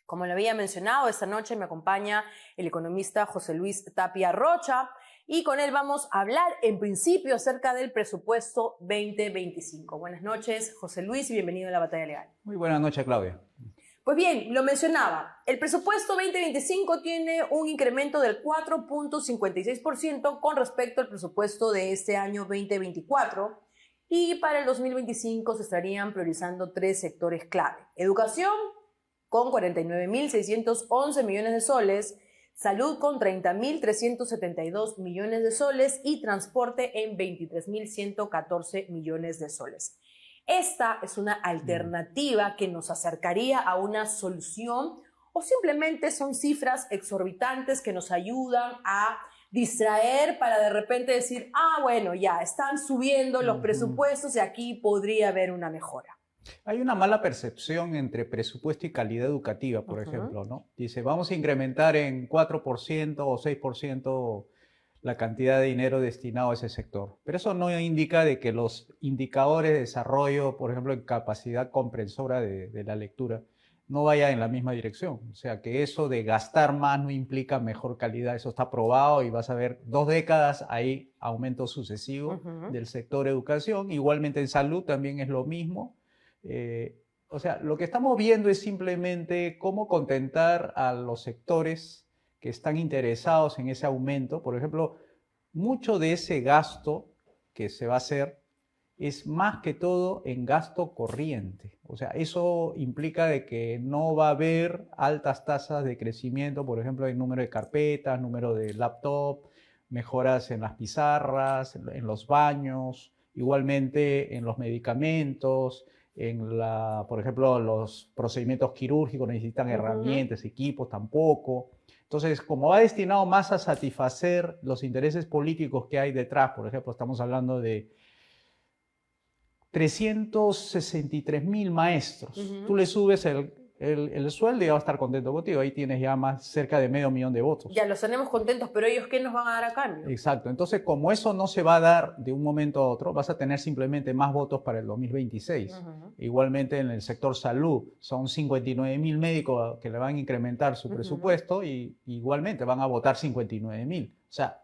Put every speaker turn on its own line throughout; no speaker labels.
Como lo había mencionado, esta noche me acompaña el economista José Luis Tapia Rocha y con él vamos a hablar en principio acerca del presupuesto 2025. Buenas noches, José Luis, y bienvenido a la Batalla Legal.
Muy buenas noches, Claudia.
Pues bien, lo mencionaba, el presupuesto 2025 tiene un incremento del 4.56% con respecto al presupuesto de este año 2024 y para el 2025 se estarían priorizando tres sectores clave. Educación con 49.611 millones de soles, salud con 30.372 millones de soles y transporte en 23.114 millones de soles. Esta es una alternativa que nos acercaría a una solución o simplemente son cifras exorbitantes que nos ayudan a distraer para de repente decir, bueno, ya están subiendo los presupuestos y aquí podría haber una mejora.
Hay una mala percepción entre presupuesto y calidad educativa, por ejemplo, ¿no? Dice, vamos a incrementar en 4% o 6% la cantidad de dinero destinado a ese sector. Pero eso no indica de que los indicadores de desarrollo, por ejemplo, en capacidad comprensora de la lectura, no vayan en la misma dirección. O sea, que eso de gastar más no implica mejor calidad. Eso está probado y vas a ver 2 décadas hay aumento sucesivo del sector educación. Igualmente en salud también es lo mismo. O sea, lo que estamos viendo es simplemente cómo contentar a los sectores que están interesados en ese aumento. Por ejemplo, mucho de ese gasto que se va a hacer es más que todo en gasto corriente. O sea, eso implica de que no va a haber altas tasas de crecimiento, por ejemplo, en número de carpetas, número de laptop, mejoras en las pizarras, en los baños, igualmente en los medicamentos, por ejemplo, los procedimientos quirúrgicos necesitan herramientas, equipos, tampoco. Entonces, como va destinado más a satisfacer los intereses políticos que hay detrás, por ejemplo, estamos hablando de 363.000 maestros. Tú le subes el sueldo y va a estar contento contigo. Ahí tienes ya más cerca de 500.000 de votos.
Ya los tenemos contentos, pero ellos, ¿qué nos van a dar a cambio?
Exacto. Entonces, como eso no se va a dar de un momento a otro, vas a tener simplemente más votos para el 2026. Igualmente en el sector salud, son 59.000 médicos que le van a incrementar su presupuesto y igualmente van a votar 59.000. O sea,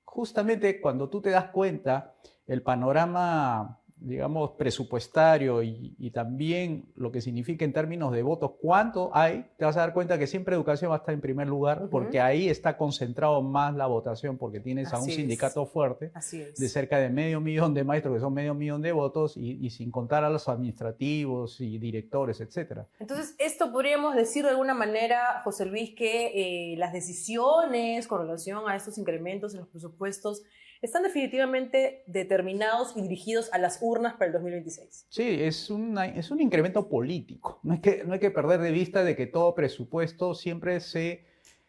justamente cuando tú te das cuenta, el panorama, digamos, presupuestario y también lo que significa en términos de votos, cuánto hay, te vas a dar cuenta que siempre educación va a estar en primer lugar, porque ahí está concentrado más la votación, porque tienes a un sindicato fuerte de cerca de 500.000 de maestros, que son 500.000 de votos, y sin contar a los administrativos y directores, etcétera.
Entonces, esto podríamos decir de alguna manera, José Luis, que las decisiones con relación a estos incrementos en los presupuestos están definitivamente determinados y dirigidos a las urnas para el 2026.
Sí, es un incremento político. No hay que perder de vista de que todo presupuesto siempre se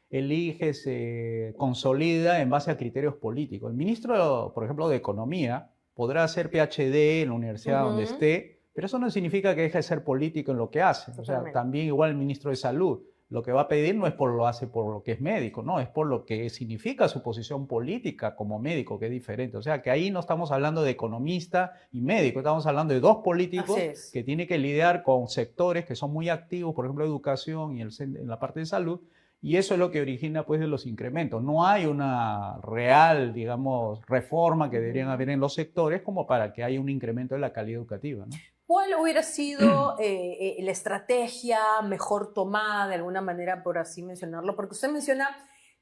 elige, se consolida en base a criterios políticos. El ministro, por ejemplo, de Economía podrá hacer PhD en la universidad donde esté, pero eso no significa que deje de ser político en lo que hace.
Totalmente.
O sea, también igual el ministro de Salud. Lo que va a pedir no es lo hace por lo que es médico, no, es por lo que significa su posición política como médico, que es diferente. O sea, que ahí no estamos hablando de economista y médico, estamos hablando de dos políticos que tienen que lidiar con sectores que son muy activos, por ejemplo, educación y en la parte de salud, y eso es lo que origina pues de los incrementos. No hay una real, digamos, reforma que deberían haber en los sectores como para que haya un incremento de la calidad educativa, ¿no?
¿Cuál hubiera sido la estrategia mejor tomada de alguna manera, por así mencionarlo? Porque usted menciona,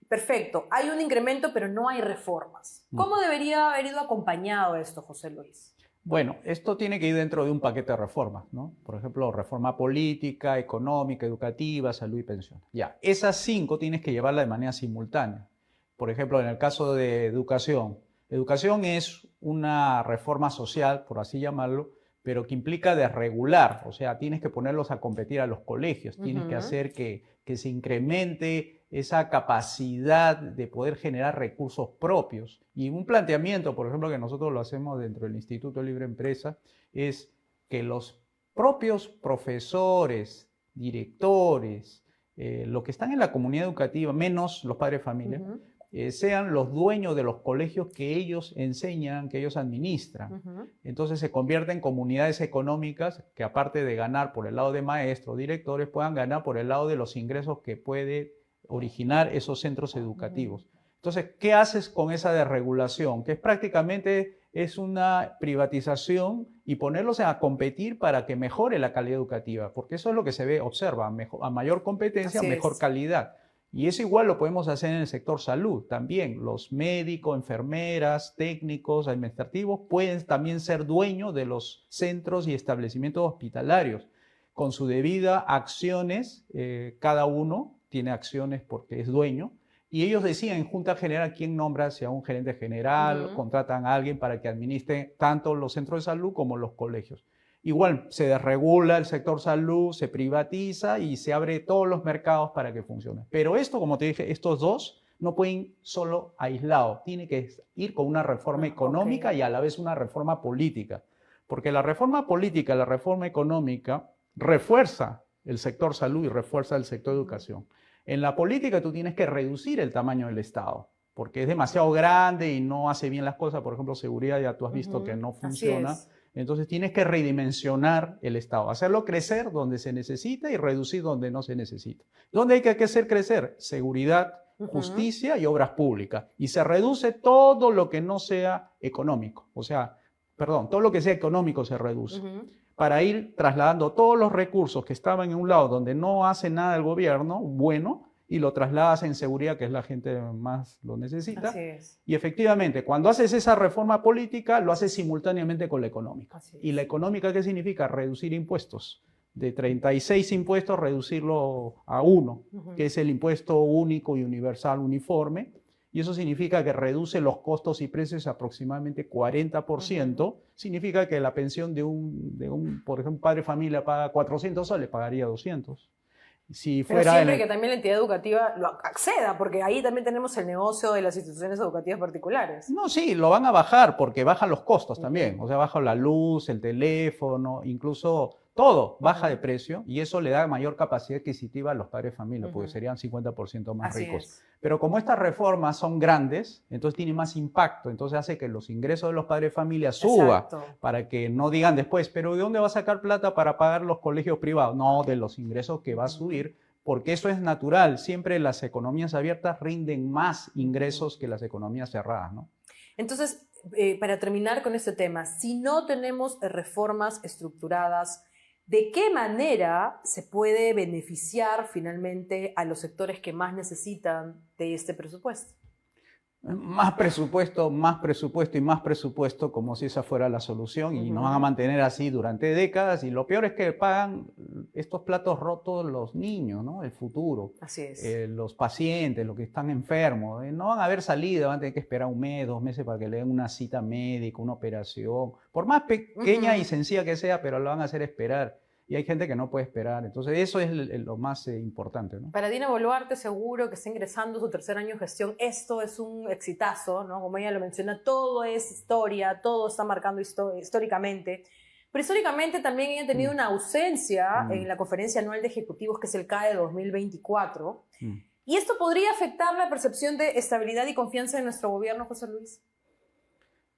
perfecto, hay un incremento, pero no hay reformas. ¿Cómo debería haber ido acompañado esto, José Luis?
Bueno, esto tiene que ir dentro de un paquete de reformas, ¿no? Por ejemplo, reforma política, económica, educativa, salud y pensión. Ya, esas 5 tienes que llevarlas de manera simultánea. Por ejemplo, en el caso de educación, educación es una reforma social, por así llamarlo, pero que implica desregular, o sea, tienes que ponerlos a competir a los colegios, tienes que hacer que se incremente esa capacidad de poder generar recursos propios. Y un planteamiento, por ejemplo, que nosotros lo hacemos dentro del Instituto de Libre Empresa, es que los propios profesores, directores, los que están en la comunidad educativa, menos los padres de familia, sean los dueños de los colegios que ellos enseñan, que ellos administran. Entonces se convierten en comunidades económicas que, aparte de ganar por el lado de maestros, directores, puedan ganar por el lado de los ingresos que puede originar esos centros educativos. Entonces, ¿qué haces con esa desregulación? Que es prácticamente una privatización y ponerlos a competir para que mejore la calidad educativa, porque eso es lo que se ve, observa, a mayor competencia, mejor calidad. Y eso igual lo podemos hacer en el sector salud también. Los médicos, enfermeras, técnicos, administrativos pueden también ser dueños de los centros y establecimientos hospitalarios. Con su debida acciones, cada uno tiene acciones porque es dueño, y ellos deciden en Junta General quién nombra, si a un gerente general, contratan a alguien para que administre tanto los centros de salud como los colegios. Igual se desregula el sector salud, se privatiza y se abre todos los mercados para que funcione. Pero esto, como te dije, estos dos no pueden ir solo aislados. Tiene que ir con una reforma económica y a la vez una reforma política. Porque la reforma política, la reforma económica refuerza el sector salud y refuerza el sector educación. En la política tú tienes que reducir el tamaño del Estado, porque es demasiado grande y no hace bien las cosas. Por ejemplo, seguridad ya tú has visto que no funciona. Entonces tienes que redimensionar el Estado, hacerlo crecer donde se necesita y reducir donde no se necesita. ¿Dónde hay que hacer crecer? Seguridad, justicia y obras públicas. Y se reduce todo lo que no sea económico. O sea, perdón, todo lo que sea económico se reduce. Para ir trasladando todos los recursos que estaban en un lado donde no hace nada el gobierno, bueno, y lo trasladas en seguridad, que es la gente más lo necesita.
Así es.
Y efectivamente, cuando haces esa reforma política, lo haces simultáneamente con la económica. ¿Y la económica qué significa? Reducir impuestos. De 36 impuestos, reducirlo a 1, que es el impuesto único y universal uniforme. Y eso significa que reduce los costos y precios aproximadamente 40%. Significa que la pensión de por ejemplo, un padre de familia paga 400 soles, pagaría 200. Si fuera
pero siempre que también la entidad educativa lo acceda, porque ahí también tenemos el negocio de las instituciones educativas particulares.
No, sí, lo van a bajar porque bajan los costos también. O sea, baja la luz, el teléfono, incluso todo baja de precio, y eso le da mayor capacidad adquisitiva a los padres de familia, porque serían 50% más ricos. Pero como estas reformas son grandes, entonces tienen más impacto, entonces hace que los ingresos de los padres de familia suban, para que no digan después, pero ¿de dónde va a sacar plata para pagar los colegios privados? No, de los ingresos que va a subir, porque eso es natural. Siempre las economías abiertas rinden más ingresos que las economías cerradas, ¿no?
Entonces, para terminar con este tema, si no tenemos reformas estructuradas, ¿de qué manera se puede beneficiar finalmente a los sectores que más necesitan de este presupuesto?
Más presupuesto y más presupuesto, como si esa fuera la solución, y nos van a mantener así durante décadas, y lo peor es que pagan estos platos rotos los niños, ¿no? El futuro.
Así es.
Los pacientes, los que están enfermos, no van a haber salida, van a tener que esperar 1 mes, 2 meses para que le den una cita médica, una operación, por más pequeña y sencilla que sea, pero lo van a hacer esperar. Y hay gente que no puede esperar. Entonces, eso es lo más importante, ¿no?
Para Dina Boluarte, seguro que está ingresando su 3er año de gestión. Esto es un exitazo, ¿no? Como ella lo menciona, todo es historia, todo está marcando históricamente. Pero históricamente también ella ha tenido una ausencia en la Conferencia Anual de Ejecutivos, que es el CAE 2024. ¿Y esto podría afectar la percepción de estabilidad y confianza de nuestro gobierno, José Luis?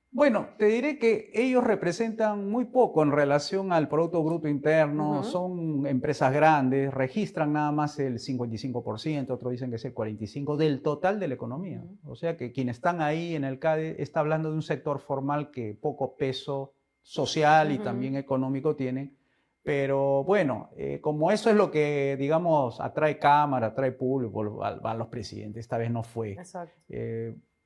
Bueno, te diré que ellos representan muy poco en relación al Producto Bruto Interno, son empresas grandes, registran nada más el 55%, otros dicen que es el 45% del total de la economía. O sea que quienes están ahí en el CADE está hablando de un sector formal que poco peso social y también económico tiene. Pero bueno, como eso es lo que, digamos, atrae cámara, atrae público, van los presidentes, esta vez no fue.
Exacto.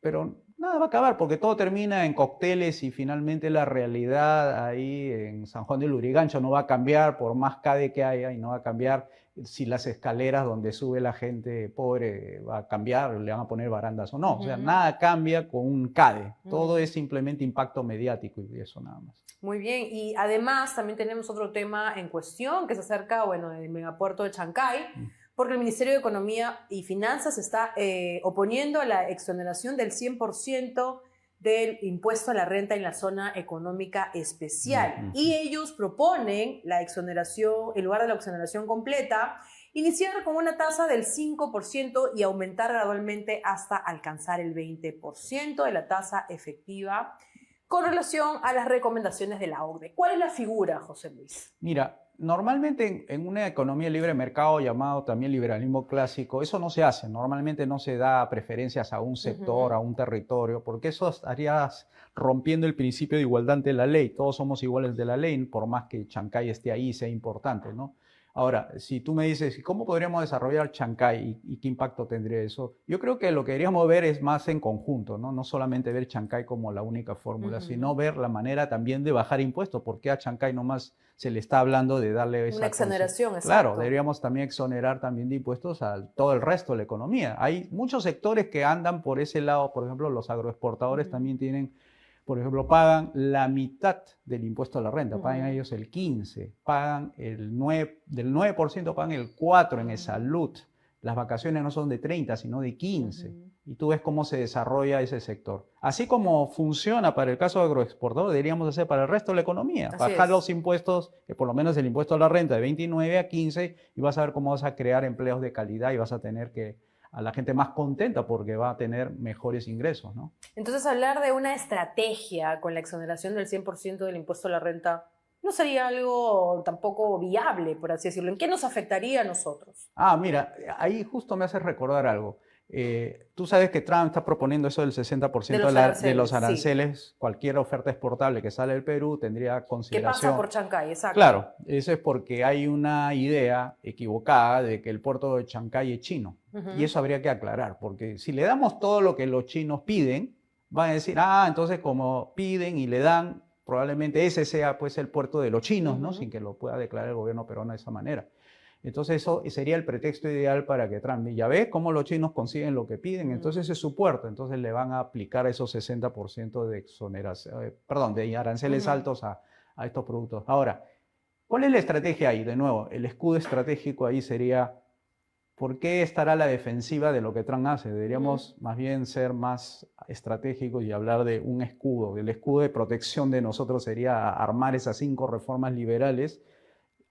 Pero nada va a acabar porque todo termina en cócteles y finalmente la realidad ahí en San Juan de Lurigancho no va a cambiar por más CADE que haya, y no va a cambiar si las escaleras donde sube la gente pobre va a cambiar, le van a poner barandas o no. O sea, nada cambia con un CADE. Todo es simplemente impacto mediático y eso nada más.
Muy bien, y además también tenemos otro tema en cuestión que se acerca, bueno, del megapuerto de Chancay, porque el Ministerio de Economía y Finanzas está oponiendo a la exoneración del 100% del impuesto a la renta en la zona económica especial. Y ellos proponen la exoneración, en lugar de la exoneración completa, Iniciar con una tasa del 5% y aumentar gradualmente hasta alcanzar el 20% de la tasa efectiva con relación a las recomendaciones de la OCDE. ¿Cuál es la figura, José Luis?
Mira, normalmente en una economía de libre mercado, llamado también liberalismo clásico, eso no se hace. Normalmente no se da preferencias a un sector, a un territorio, porque eso estarías rompiendo el principio de igualdad ante la ley. Todos somos iguales de la ley, por más que Chancay esté ahí y sea importante, ¿no? Ahora, si tú me dices, ¿cómo podríamos desarrollar Chancay y qué impacto tendría eso? Yo creo que lo que deberíamos ver es más en conjunto, ¿no? No solamente ver Chancay como la única fórmula, sino ver la manera también de bajar impuestos. ¿Por qué a Chancay nomás se le está hablando de darle esa
una exoneración?
Claro, deberíamos también exonerar también de impuestos a todo el resto de la economía. Hay muchos sectores que andan por ese lado, por ejemplo, los agroexportadores también tienen, por ejemplo, pagan la mitad del impuesto a la renta, pagan ellos el 15%, pagan el 9%, del 9% pagan el 4% en salud. Las vacaciones no son de 30, sino de 15. Y tú ves cómo se desarrolla ese sector. Así como funciona para el caso de agroexportador, deberíamos hacer para el resto de la economía. Bajar los impuestos, por lo menos el impuesto a la renta de 29 a 15, y vas a ver cómo vas a crear empleos de calidad y vas a tener a la gente más contenta porque va a tener mejores ingresos, ¿no?
Entonces, hablar de una estrategia con la exoneración del 100% del impuesto a la renta no sería algo tampoco viable, por así decirlo. ¿En qué nos afectaría a nosotros?
Mira, ahí justo me hace recordar algo. Tú sabes que Trump está proponiendo eso del 60% de los aranceles. Sí. Cualquier oferta exportable que sale del Perú tendría consideración.
¿Qué pasa por Chancay? Exacto.
Claro, eso es porque hay una idea equivocada de que el puerto de Chancay es chino. Y eso habría que aclarar, porque si le damos todo lo que los chinos piden, van a decir, entonces como piden y le dan, probablemente ese sea pues el puerto de los chinos, ¿no? Sin que lo pueda declarar el gobierno peruano de esa manera. Entonces eso sería el pretexto ideal para que Trump, ya ve cómo los chinos consiguen lo que piden, entonces es su puerto, entonces le van a aplicar esos 60% de exoneración, de aranceles altos a estos productos. Ahora, ¿cuál es la estrategia ahí? De nuevo, el escudo estratégico ahí sería, ¿por qué estará la defensiva de lo que Trump hace? Deberíamos más bien ser más estratégicos y hablar de un escudo. El escudo de protección de nosotros sería armar esas 5 reformas liberales.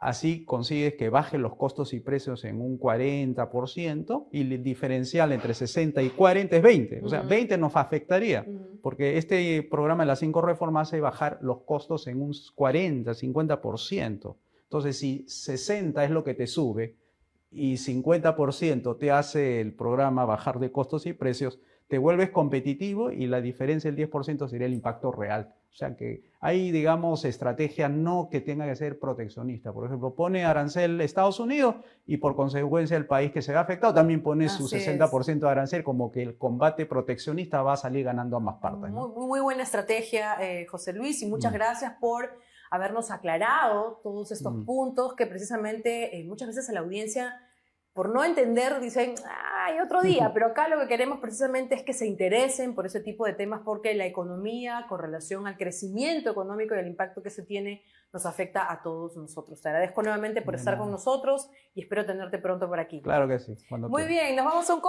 Así consigues que bajen los costos y precios en un 40% y el diferencial entre 60 y 40 es 20. O sea, 20 nos afectaría porque este programa de las 5 reformas hace bajar los costos en un 40, 50%. Entonces, si 60 es lo que te sube y 50% te hace el programa bajar de costos y precios, te vuelves competitivo y la diferencia del 10% sería el impacto real. O sea que hay, digamos, estrategia no que tenga que ser proteccionista. Por ejemplo, pone arancel Estados Unidos y por consecuencia el país que se ve afectado también pone su 60% de arancel, como que el combate proteccionista va a salir ganando ambas partes, ¿no?
Muy buena estrategia, José Luis, y muchas gracias por habernos aclarado todos estos puntos que precisamente muchas veces a la audiencia, por no entender, dicen, hay otro día, pero acá lo que queremos precisamente es que se interesen por ese tipo de temas porque la economía, con relación al crecimiento económico y al impacto que se tiene, nos afecta a todos nosotros. Te agradezco nuevamente por estar con nosotros y espero tenerte pronto por aquí.
Claro que sí.
Muy bien, nos vamos a un